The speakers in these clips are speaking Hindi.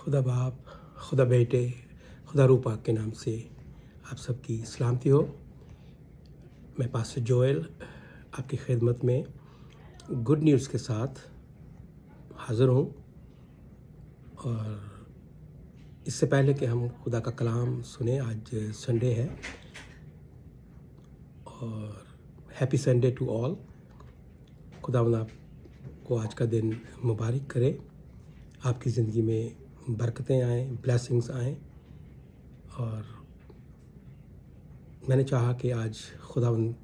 खुदा बाप, खुदा बेटे, खुदा रूह पाक के नाम से आप सबकी सलामती हो। मैं पास्टर जोएल आपकी खिदमत में गुड न्यूज़ के साथ हाज़िर हूँ। और इससे पहले कि हम खुदा का कलाम सुने, आज संडे है और हैप्पी संडे टू ऑल। खुदावंद आपको आज का दिन मुबारक करे, आपकी ज़िंदगी में बरकतें आएँ, ब्लेसिंग्स आएँ। और मैंने चाहा कि आज खुदावंद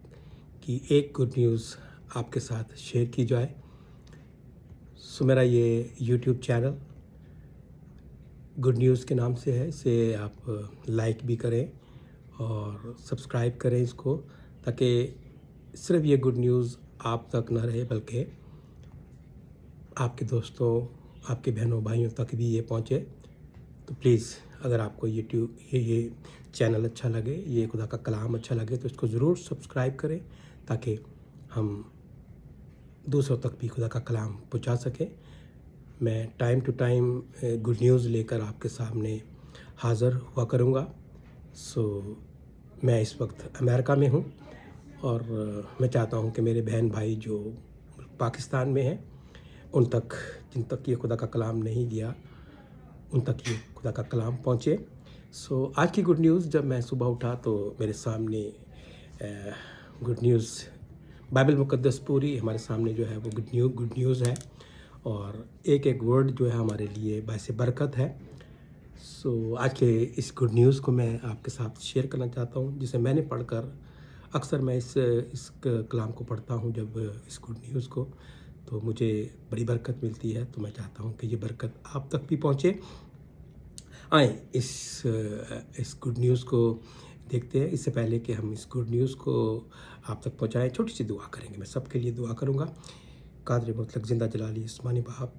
की एक गुड न्यूज़ आपके साथ शेयर की जाए। सो मेरा ये यूट्यूब चैनल गुड न्यूज़ के नाम से है, इसे आप लाइक भी करें और सब्सक्राइब करें इसको, ताकि सिर्फ ये गुड न्यूज़ आप तक ना रहे बल्कि आपके दोस्तों, आपके बहनों भाइयों तक भी ये पहुँचे। तो प्लीज़ अगर आपको यूट्यूब ये चैनल अच्छा लगे, ये खुदा का कलाम अच्छा लगे, तो इसको ज़रूर सब्सक्राइब करें ताकि हम दूसरों तक भी खुदा का कलाम पहुंचा सकें। मैं time to time good news लेकर आपके सामने हाज़िर हुआ करूंगा। मैं इस वक्त अमेरिका में हूं और मैं चाहता हूं कि मेरे बहन भाई जो पाकिस्तान में हैं उन तक, जिन तक ये खुदा का कलाम नहीं गया, उन तक ये खुदा का कलाम पहुँचे। आज की गुड न्यूज़, जब मैं सुबह उठा तो मेरे सामने गुड न्यूज़, बाइबल मुक़द्दस पूरी हमारे सामने जो है वो गुड न्यूज़ है और एक एक वर्ड जो है हमारे लिए बाइसे बरकत है। आज के इस गुड न्यूज़ को मैं आपके साथ शेयर करना चाहता हूँ, जिसे मैंने पढ़कर, अक्सर मैं इस कलाम को पढ़ता हूँ जब इस गुड न्यूज़ को, तो मुझे बड़ी बरकत मिलती है। तो मैं चाहता हूँ कि ये बरकत आप तक भी पहुँचे। आए इस गुड न्यूज़ को देखते हैं। इससे पहले कि हम इस गुड न्यूज़ को आप तक पहुँचाएं, छोटी सी दुआ करेंगे। मैं सबके लिए दुआ करूँगा। कादर मुतलक ज़िंदा जलाली आसमानी बाप,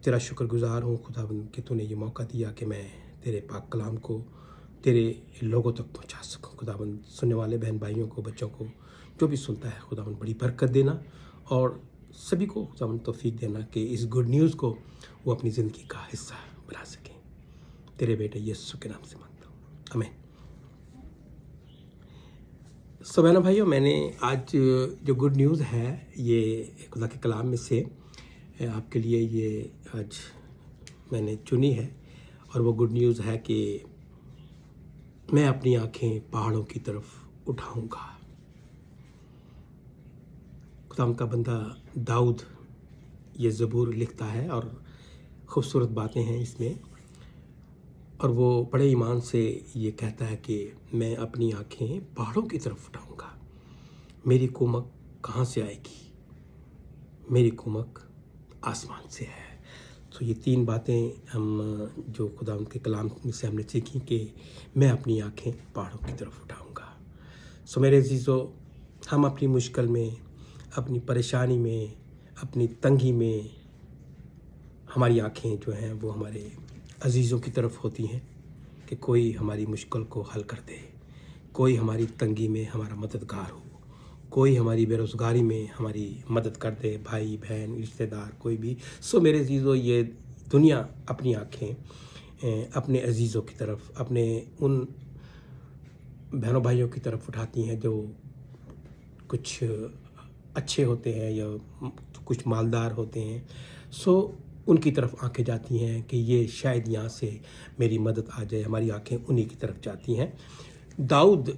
तेरा शुक्रगुज़ार हूँ खुदावंद कि तूने ये मौका दिया कि मैं तेरे पाक कलाम को तेरे लोगों तक पहुँचा सकूँ। खुदावंद सुनने वाले बहन भाइयों को, बच्चों को, जो भी सुनता है, खुदावंद बड़ी बरकत देना और सभी को खुदावंद तौफीक देना कि इस गुड न्यूज़ को वो अपनी ज़िंदगी का हिस्सा बना सकें। तेरे बेटे यीशु के नाम से मांगता हूँ, आमीन। बहनों भाइयों, मैंने आज जो गुड न्यूज़ है ये खुदा के कलाम में से आपके लिए ये आज मैंने चुनी है और वो गुड न्यूज़ है कि मैं अपनी आंखें पहाड़ों की तरफ उठाऊंगा। खुदा का बंदा दाऊद ये ज़बूर लिखता है और ख़ूबसूरत बातें हैं इसमें, और वो बड़े ईमान से ये कहता है कि मैं अपनी आंखें पहाड़ों की तरफ उठाऊंगा। मेरी कुमक कहाँ से आएगी? मेरी कुमक आसमान से है। तो ये तीन बातें हम जो खुदा के कलाम से हमने सीखी कि मैं अपनी आंखें पहाड़ों की तरफ उठाऊंगा। मेरे अजीज़ों, हम अपनी मुश्किल में, अपनी परेशानी में, अपनी तंगी में, हमारी आंखें जो हैं वो हमारे अजीज़ों की तरफ होती हैं कि कोई हमारी मुश्किल को हल कर दे, कोई हमारी तंगी में हमारा मददगार हो, कोई हमारी बेरोज़गारी में हमारी मदद कर दे, भाई बहन रिश्तेदार कोई भी। मेरे अजीज़ों, ये दुनिया अपनी आँखें अपने अजीज़ों की तरफ, अपने उन बहनों भाइयों की तरफ उठाती हैं जो कुछ अच्छे होते हैं या कुछ मालदार होते हैं। उनकी तरफ आंखें जाती हैं कि ये शायद यहाँ से मेरी मदद आ जाए। हमारी आंखें उन्हीं की तरफ जाती हैं। दाऊद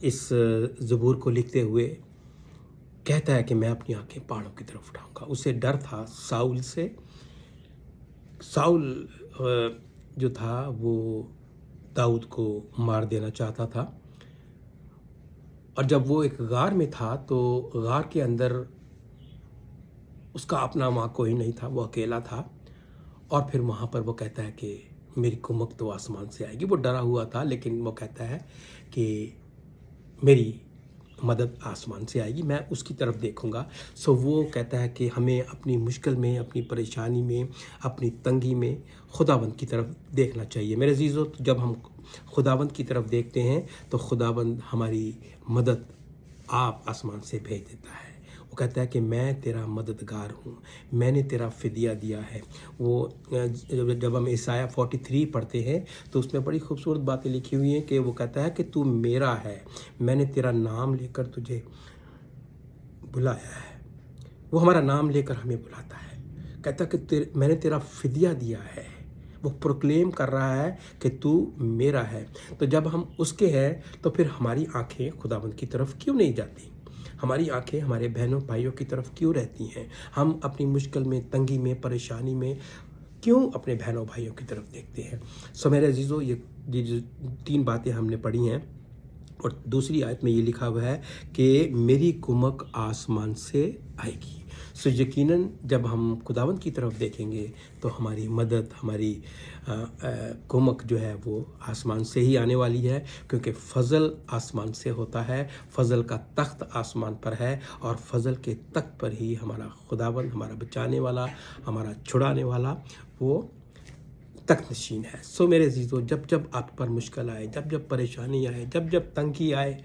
इस ज़बूर को लिखते हुए कहता है कि मैं अपनी आंखें पहाड़ों की तरफ उठाऊंगा। उसे डर था साउल से। साउल जो था वो दाऊद को मार देना चाहता था, और जब वो एक गार में था तो गार के अंदर उसका अपना वहाँ कोई नहीं था, वो अकेला था। और फिर वहाँ पर वो कहता है कि मेरी कुमक तो आसमान से आएगी। वो डरा हुआ था, लेकिन वो कहता है कि मेरी मदद आसमान से आएगी, मैं उसकी तरफ देखूंगा। वो कहता है कि हमें अपनी मुश्किल में, अपनी परेशानी में, अपनी तंगी में खुदावंद की तरफ देखना चाहिए। मेरे अजीज़ों, जब हम खुदावंद की तरफ देखते हैं तो खुदावंद हमारी मदद आप आसमान से भेज देता है। वो कहता है कि मैं तेरा मददगार हूँ, मैंने तेरा फ़िदिया दिया है। वो जब हम ईसाया 43 पढ़ते हैं तो उसमें बड़ी खूबसूरत बातें लिखी हुई हैं कि वो कहता है कि तू मेरा है, मैंने तेरा नाम लेकर तुझे बुलाया है। वो हमारा नाम लेकर हमें बुलाता है, कहता है कि मैंने तेरा फ़िदिया दिया है। वो प्रोक्लेम कर रहा है कि तू मेरा है। तो जब हम उसके हैं तो फिर हमारी आंखें खुदावंद की तरफ क्यों नहीं जाती? हमारी आंखें हमारे बहनों भाइयों की तरफ क्यों रहती हैं? हम अपनी मुश्किल में, तंगी में, परेशानी में क्यों अपने बहनों भाइयों की तरफ देखते हैं? सो मेरे अजीज़ों, ये जो 3 बातें हमने पढ़ी हैं, और दूसरी आयत में ये लिखा हुआ है कि मेरी कुमक आसमान से आएगी। सो यकीनन जब हम खुदावंद की तरफ देखेंगे तो हमारी मदद, हमारी कुमक जो है वो आसमान से ही आने वाली है, क्योंकि फ़ज़ल आसमान से होता है, फ़ज़ल का तख्त आसमान पर है, और फ़ज़ल के तख्त पर ही हमारा खुदावंद, हमारा बचाने वाला, हमारा छुड़ाने वाला वो तख्त नशीन है। सो मेरे अजीज़ों, जब जब आप पर मुश्किल आए, जब जब परेशानी आए, जब जब तंगी आए,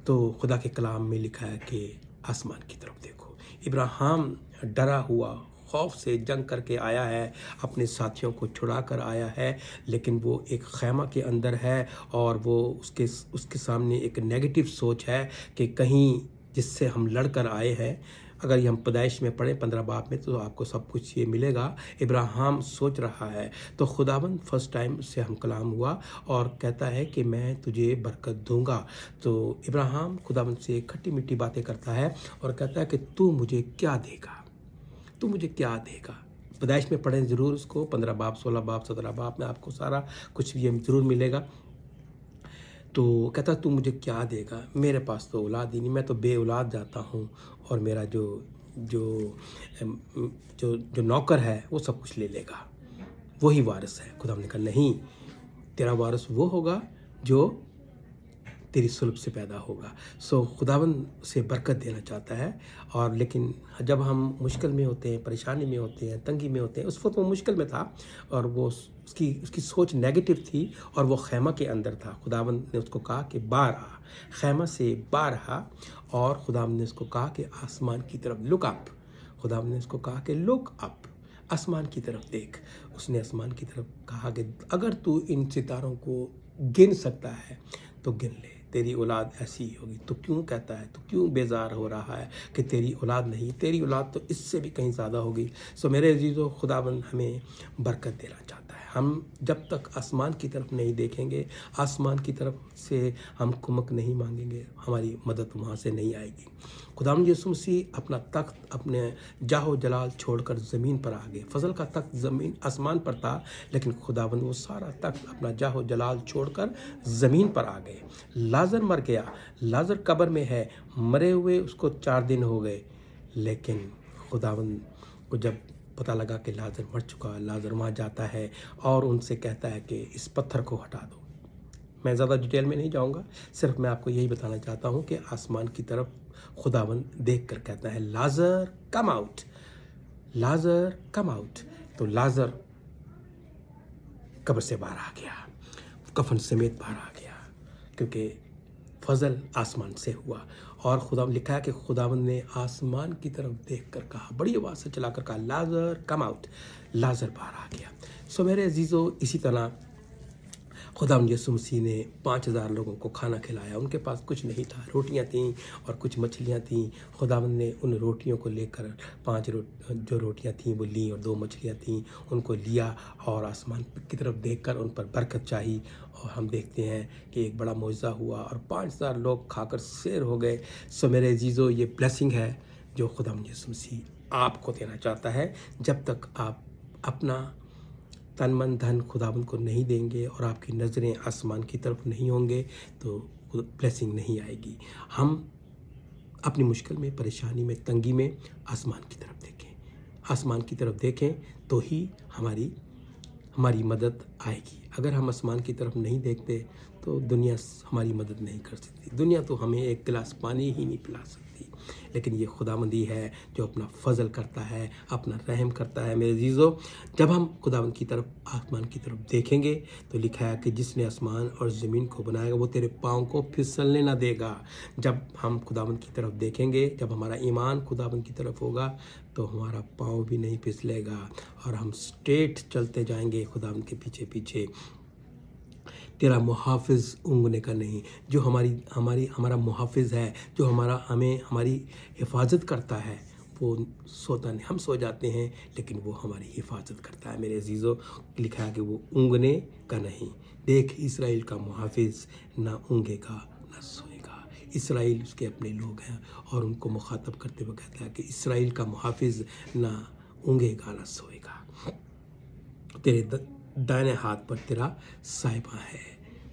तो खुदा के कलाम में लिखा है कि आसमान की तरफ देखो। इब्राहिम डरा हुआ, खौफ से जंग करके आया है, अपने साथियों को छुड़ा कर आया है, लेकिन वो एक खैमा के अंदर है, और वो उसके सामने एक नेगेटिव सोच है कि कहीं जिससे हम लड़कर आए हैं, अगर ये हम पैदाइश में पढ़ें 15 बाब में तो आपको सब कुछ ये मिलेगा। इब्राहिम सोच रहा है, तो खुदावंद फर्स्ट टाइम उससे हम कलाम हुआ और कहता है कि मैं तुझे बरकत दूंगा। तो इब्राहिम खुदावंद से खट्टी मीठी बातें करता है और कहता है कि तू मुझे क्या देगा, तू मुझे क्या देगा। पैदाइश में पढ़ें ज़रूर उसको, 15 बाब, 16 बाब, 17 बाब में आपको सारा कुछ ये ज़रूर मिलेगा। तो कहता तू मुझे क्या देगा, मेरे पास तो औलाद ही नहीं, मैं तो बे औलाद जाता हूँ, और मेरा जो जो जो जो नौकर है वो सब कुछ ले लेगा, वही वारिस है। खुदा ने कहा नहीं, तेरा वारिस वो होगा जो तेरी सुल्ब से पैदा होगा। सो खुदावंद से बरकत देना चाहता है, और लेकिन जब हम मुश्किल में होते हैं, परेशानी में होते हैं, तंगी में होते हैं, उस वक्त वो मुश्किल में था और वो उसकी सोच नेगेटिव थी, और वो खैमा के अंदर था। खुदावंद ने उसको कहा कि बाहर आ, खैमा से बाहर आ, और खुदावंद ने उसको कहा कि आसमान की तरफ लुक अप। खुदावंद ने उसको कहा कि लुक अप, आसमान की तरफ देख। उसने आसमान की तरफ कहा कि अगर तू इन सितारों को गिन सकता है तो गिन ले, तेरी औलाद ऐसी ही होगी। तो क्यों कहता है, तो क्यों बेजार हो रहा है कि तेरी औलाद नहीं, तेरी औलाद तो इससे भी कहीं ज़्यादा होगी। सो मेरे अजीज़ों, खुदाबंद हमें बरकत देना चाहता है। हम जब तक आसमान की तरफ नहीं देखेंगे, आसमान की तरफ से हम कुमक नहीं मांगेंगे, हमारी मदद वहाँ से नहीं आएगी। खुदावंद यीशु मसीह अपना तख्त, अपने जाहो जलाल छोड़कर ज़मीन पर आ गए। फजल का तख्त ज़मीन आसमान पर था, लेकिन खुदावंद वो सारा तख्त अपना जाहो जलाल छोड़कर ज़मीन पर आ गए। लाजर मर गया, लाजर कब्र में है, मरे हुए उसको 4 दिन हो गए, लेकिन खुदावंद को जब पता लगा कि लाजर मर चुका, लाजर वहाँ जाता है और उनसे कहता है कि इस पत्थर को हटा दो। मैं ज़्यादा डिटेल में नहीं जाऊँगा, सिर्फ मैं आपको यही बताना चाहता हूँ कि आसमान की तरफ खुदावंद देख कर कहता है लाजर कम आउट, लाजर कम आउट। तो लाजर कब्र से बाहर आ गया, कफन समेत बाहर आ गया, क्योंकि फजल आसमान से हुआ। और खुदा लिखा है कि खुदावंद ने आसमान की तरफ देखकर कहा, बड़ी आवाज़ से चलाकर कहा लाजर कम आउट, लाजर बाहर आ गया। सो मेरे अजीज़ों, इसी तरह खुदावंद यीशु मसीह ने 5000 लोगों को खाना खिलाया। उनके पास कुछ नहीं था, रोटियां थीं और कुछ मछलियां थीं। खुदावंद ने उन रोटियों को लेकर 5 जो रोटियां थीं वो ली, और 2 मछलियां थीं उनको लिया, और आसमान की तरफ देखकर उन पर बरकत चाही, और हम देखते हैं कि एक बड़ा मौजज़ा हुआ और 5000 लोग खाकर सैर हो गए। सो मेरे अजीज़ों, ये ब्लेसिंग है जो खुदावंद यीशु मसीह आपको देना चाहता है। जब तक आप अपना तन मन धन खुदावंद को नहीं देंगे और आपकी नज़रें आसमान की तरफ नहीं होंगे, तो ब्लेसिंग नहीं आएगी। हम अपनी मुश्किल में, परेशानी में, तंगी में आसमान की तरफ देखें, आसमान की तरफ देखें तो ही हमारी मदद आएगी। अगर हम आसमान की तरफ नहीं देखते तो दुनिया हमारी मदद नहीं कर सकती। दुनिया तो हमें एक गिलास पानी ही नहीं पिला सकती। थी, लेकिन ये खुदावंदी है जो अपना फजल करता है, अपना रहम करता है। मेरे अजीज़ों, जब हम खुदावंद की तरफ, आसमान की तरफ देखेंगे तो लिखा है कि जिसने आसमान और ज़मीन को बनाएगा वो तेरे पाँव को फिसलने ना देगा। जब हम खुदावंद की तरफ देखेंगे, जब हमारा ईमान खुदावंद की तरफ होगा तो हमारा पाँव भी नहीं फिसलेगा और हम स्ट्रेट चलते जाएंगे खुदावंद के पीछे पीछे। तेरा मुहाफ़िज़ ऊँघने का नहीं, जो हमारा मुहाफ़िज़ है, जो हमारी हिफाजत करता है, वो सोता नहीं। हम सो जाते हैं लेकिन वो हमारी हिफाजत करता है। मेरे अजीज़ों, लिखा है कि वो ऊँघने का नहीं। देख, इसराइल का मुहाफ़िज़ ना ऊँघेगा ना सोएगा। इसराइल उसके अपने लोग हैं और उनको मुखातब करते हुए कहता है कि इसराइल का मुहाफ़िज़ ना ऊँघेगा ना सोएगा। तेरे दाहिने हाथ पर तेरा साहिबा है,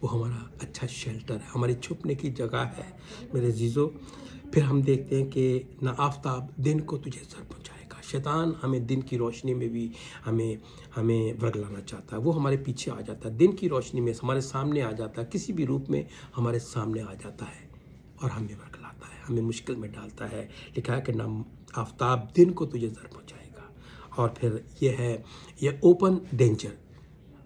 वो हमारा अच्छा शेल्टर है, हमारी छुपने की जगह है। मेरे अजीज़ों, फिर हम देखते हैं कि ना आफताब दिन को तुझे सर पहुँचाएगा। शैतान हमें दिन की रोशनी में भी हमें वर्गलाना चाहता है। वो हमारे पीछे आ जाता है, दिन की रोशनी में हमारे सामने आ जाता है, किसी भी रूप में हमारे सामने आ जाता है और हमें वर्गलाता है, हमें मुश्किल में डालता है। लिखा है कि ना आफताब दिन को तुझे सर पहुँचाएगा। और फिर ये ओपन डेंजर।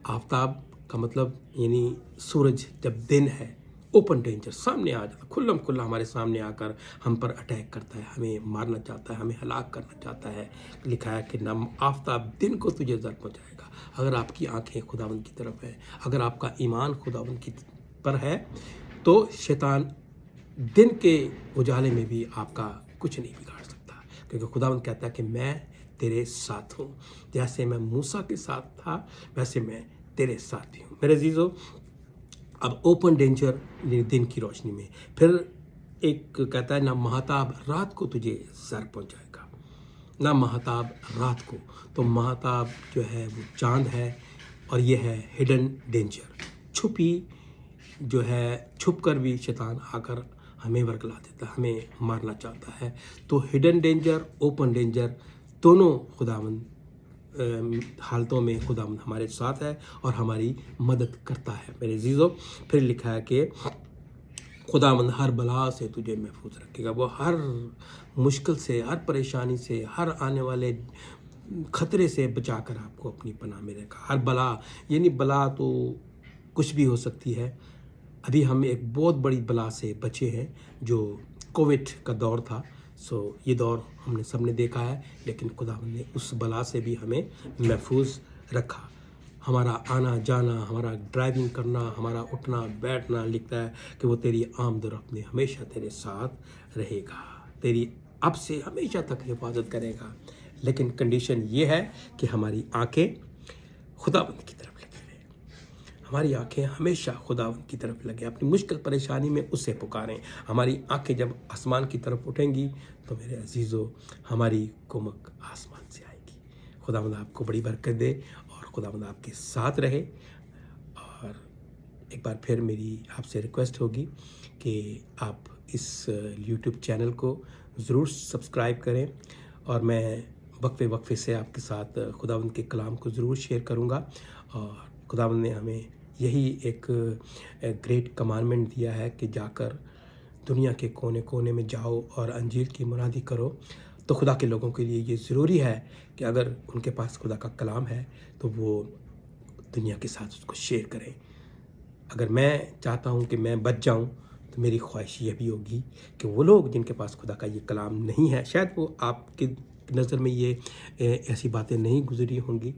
आफताब का मतलब यानी सूरज जब दिन है, ओपन डेंजर, सामने आ जाता, खुल्लम खुल्ला हमारे सामने आकर हम पर अटैक करता है, हमें मारना चाहता है, हमें हलाक करना चाहता है। लिखा है कि ना आफताब दिन को तुझे जर पहुँचाएगा। अगर आपकी आंखें खुदावंद की तरफ है, अगर आपका ईमान खुदावंद की पर है, तो शैतान दिन के उजाले में भी आपका कुछ नहीं बिगाड़ सकता, क्योंकि खुदावंद कहता है कि मैं तेरे साथ हूँ। जैसे मैं मूसा के साथ था वैसे मैं तेरे साथ ही हूँ। मेरे अजीज़ों, अब ओपन डेंजर दिन की रोशनी में, फिर एक कहता है ना महताब रात को तुझे सर पहुँचाएगा। ना महताब रात को, तो महताब जो है वो चांद है और ये है हिडन डेंजर, छुपी जो है, छुप कर भी शैतान आकर हमें वर्गला देता है, हमें मारना चाहता है। तो हिडन डेंजर, ओपन डेंजर, दोनों खुदावंद हालतों में खुदावंद हमारे साथ है और हमारी मदद करता है। मेरे अजीज़ों, फिर लिखा है कि खुदावंद हर बला से तुझे महफूज रखेगा। वो हर मुश्किल से, हर परेशानी से, हर आने वाले खतरे से बचाकर आपको अपनी पनाह में रखा। हर बला, यानी बला तो कुछ भी हो सकती है। अभी हम एक बहुत बड़ी बला से बचे हैं जो कोविड का दौर था। ये दौर हमने सबने देखा है, लेकिन खुदावंद ने उस बला से भी हमें महफूज रखा। हमारा आना जाना, हमारा ड्राइविंग करना, हमारा उठना बैठना, लिखता है कि वो तेरी आमद-ओ-रफ्त में हमेशा तेरे साथ रहेगा, तेरी अब से हमेशा तक हिफाजत करेगा। लेकिन कंडीशन ये है कि हमारी आंखें खुदावंद की तरफ लगी रहें, हमारी आंखें हमेशा खुदावंद की तरफ लगे, अपनी मुश्किल परेशानी में उससे पुकारें। हमारी आंखें जब आसमान की तरफ उठेंगी तो मेरे अजीज़ों, हमारी कुमक आसमान से आएगी। खुदावंद आपको बड़ी बरकत दे और खुदावंद आपके साथ रहे। और एक बार फिर मेरी आपसे रिक्वेस्ट होगी कि आप इस यूट्यूब चैनल को ज़रूर सब्सक्राइब करें और मैं वक्फे से आपके साथ खुदावंद के कलाम को ज़रूर शेयर करूँगा। और खुदावंद ने हमें यही एक ग्रेट कमांडमेंट दिया है कि जाकर दुनिया के कोने कोने में जाओ और अंजील की मुनादी करो। तो खुदा के लोगों के लिए ये ज़रूरी है कि अगर उनके पास खुदा का कलाम है तो वो दुनिया के साथ उसको शेयर करें। अगर मैं चाहता हूँ कि मैं बच जाऊँ तो मेरी ख्वाहिश ये भी होगी कि वो लोग जिनके पास खुदा का ये कलाम नहीं है, शायद वो आपकी नज़र में ये ऐसी बातें नहीं गुजरी होंगी,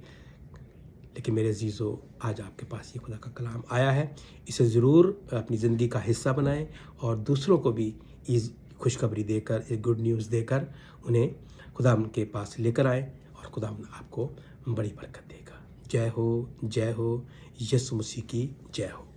लेकिन मेरे अजीज़ों, आज आपके पास ये खुदा का कलाम आया है। इसे ज़रूर अपनी ज़िंदगी का हिस्सा बनाएं और दूसरों को भी इस खुशखबरी देकर, इस गुड न्यूज़ देकर उन्हें खुदा के पास लेकर आएँ और खुदा आपको बड़ी बरकत देगा। जय हो, यीशु मसीह की जय हो।